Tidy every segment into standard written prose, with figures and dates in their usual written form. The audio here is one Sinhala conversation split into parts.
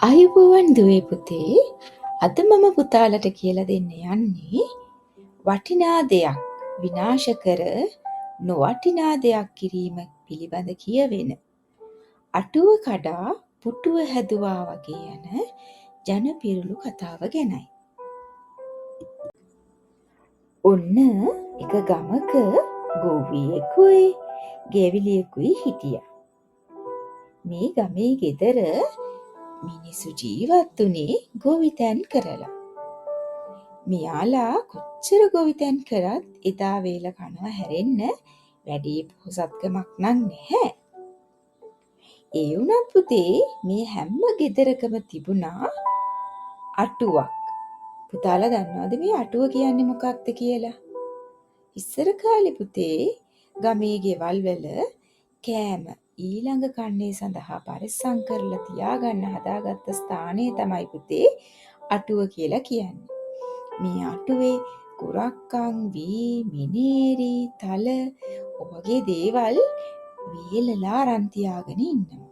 අයුබෝවන් දුවේ පුතේ. අද මම පුතාලට කියලා දෙන්න යන්නේ වටිනා දෙයක් විනාශ කර නොවටිනා දෙයක් කිරීම පිළිබඳ කියවෙන අටුව කඩා පුටුව හැදුවා වගේ යන ජනපිරුළු කතාව ගැනයි. ඔන්න එක ගමක ගෝවියෙකුයි ගෙවිලියෙකුයි හිටියා. මේ ගමේ ගෙදර මිනිසු ජීවත් වුණේ ගොවිතැන් කරලා. මෙයාලා කොච්චර ගොවිතැන් කරත් එදා වේල කනවා හැරෙන්න වැඩි පොහොසත්කමක් නම් නැහැ. ඒ වුණත් පුතේ මේ හැම ගෙදරකම තිබුණා අටුවක්. පුතාලා දන්නවද මේ අටුව කියන්නේ මොකක්ද කියලා? ඉස්සර කාලේ පුතේ ගමේ ගෙවල් වල කෑම ඊළඟ කන්නේ සඳහා පරිස්සම් කරලා තියාගන්න හදාගත්ත ස්ථානය තමයි පුතේ අටුව කියලා කියන්නේ. මේ අටුවේ කුරක්කන්, වී, මිනේරි, තල ඔයගේ දේවල් වේලලා අරන් තියාගෙන ඉන්නවා.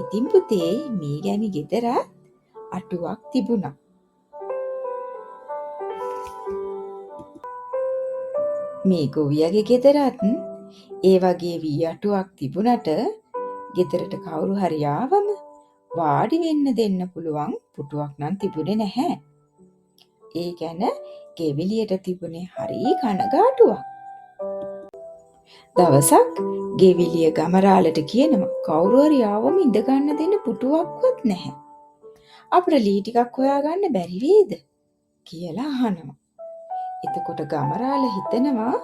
ඉතින් පුතේ මේ ගැමි ගෙදර අටුවක් තිබුණා. මේ ගොවියගේ ගෙදරත් ඒ වගේ වී අටුවක් තිබුණට ගෙදරට කවුරු හරි ආවම වාඩි වෙන්න දෙන්න පුළුවන් පුටුවක් නම් තිබුණේ නැහැ. ඒ ගැන ගෙවිලියට තිබුණේ හරි කනගාටුවක්. දවසක් ගෙවිලිය ගමරාලට කියනවා කවුරු හරි ආවම ඉඳ ගන්න දෙන්න පුටුවක්වත් නැහැ. අපිට ලී ටිකක් හොයාගන්න බැරි වේද කියලා අහනවා. එතකොට ගමරාල හිතනවා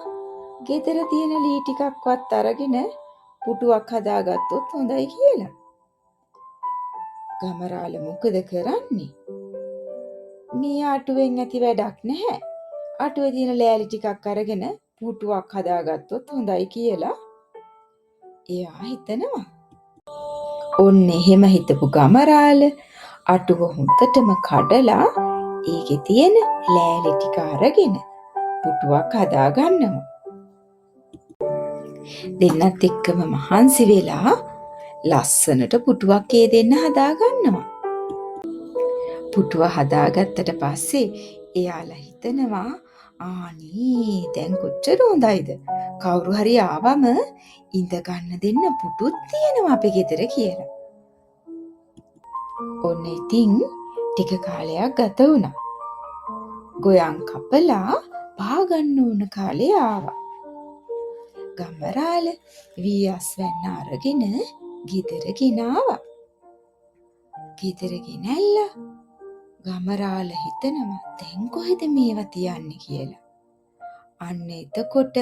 ගෙදර තියෙන ලී ටිකක්වත් අරගෙන පුටුවක් හදාගත්තොත් හොඳයි කියලා. ගමරාල මොකද කරන්නේ? මේ අටුවෙන් ඇති වැඩක් නැහැ. අටුවේ තියෙන ලෑලි ටිකක් අරගෙන පුටුවක් හදාගත්තොත් හොඳයි කියලා එයා හිතනවා. ඔන්න එහෙම හිතපු ගමරාල අටුව හොඳටම කඩලා ඒකේ තියෙන ලෑලි ටික අරගෙන පුටුවක් හදාගන්නවා. දෙන්නත් එක්කම මහන්සි වෙලා ලස්සනට පුටුවක් ඒ දෙන්න හදාගන්නවා. පුටුව හදාගත්තට පස්සේ එයාලා හිතනවා ආනී දැන් කොච්චර හොඳයිද? කවුරු හරි ආවම ඉඳ ගන්න දෙන්න පුටුත් තියෙනවා අපේ ගෙදර කියලා. ඔන්න ඉතින් ටික කාලයක් ගත වුණා. ගොයන් කපලා පාගන්න ඕන කාලේ ආවා. ගමරාල වී අස්වැන්න අරගෙන ගෙදර ගෙනාවා. ගෙදර ගෙනල්ලා ගමරාල හිතනවා දැන් කොහෙද මේවා තියන්නේ කියලා. අන්න එතකොට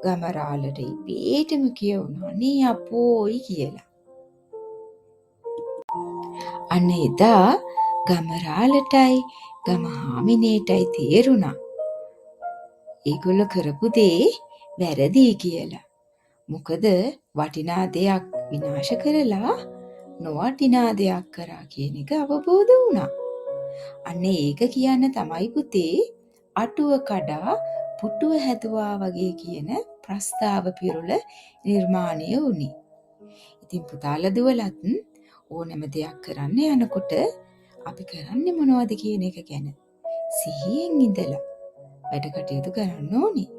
ගමරාලට ඉබේටම කියවුණා නේ අපෝයි කියලා. අන්න එදා ගමරාලටයි ගම හාමිනේටයි තේරුණා ඒගොල්ලෝ කරපු දේ වැරදි කියලා. මොකද වටිනා දෙයක් විනාශ කරලා නොවටිනා දෙයක් කරා කියන එක අවබෝධ වුණා. අන්න ඒක කියන්න තමයි පුතේ අටුව කඩා පුටුව හැදුවා වගේ කියන ප්‍රස්තාව පිරුළ නිර්මාණය වුණේ. ඉතින් පුතාලා දුවලත් ඕනෑම දෙයක් කරන්න යනකොට අපි කරන්නේ මොනවද කියන එක ගැන සිහියෙන් ඉඳලා වැඩ කටයුතු කරන්න ඕනේ.